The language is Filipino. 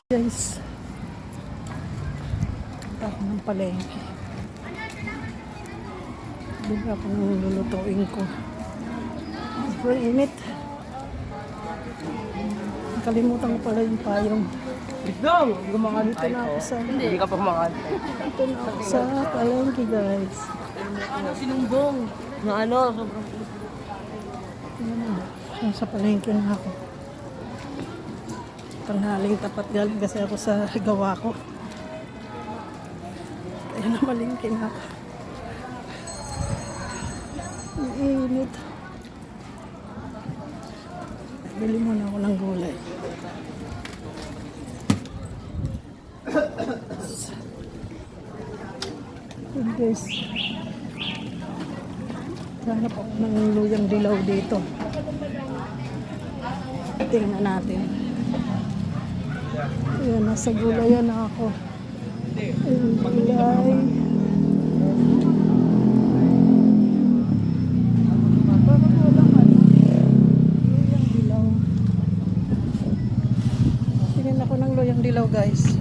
Guys, ako ng palengke. Bigla ako nang lulutuin ko. Sobrang init. Nakalimutan ko pala yung payong. Dito, gumangan. Dito na ako sa... Hindi ka pa gumangan. Dito na ako sa palengke, guys. Sinumbong. Na ano, sobrang... Sa palengke na ako. Tanghaling tapat galing kasi ako sa gawa ko. Kaya namalingkin ako. Ang init. Bili muna ako ng gulay. Good guys. Hanap ako ng luyang dilaw dito. Tingnan natin. Ayan, nasa gulayan na ako. Ayan, gulay. Parang walang luyang dilaw. Tingnan ako ng luyang dilaw, guys.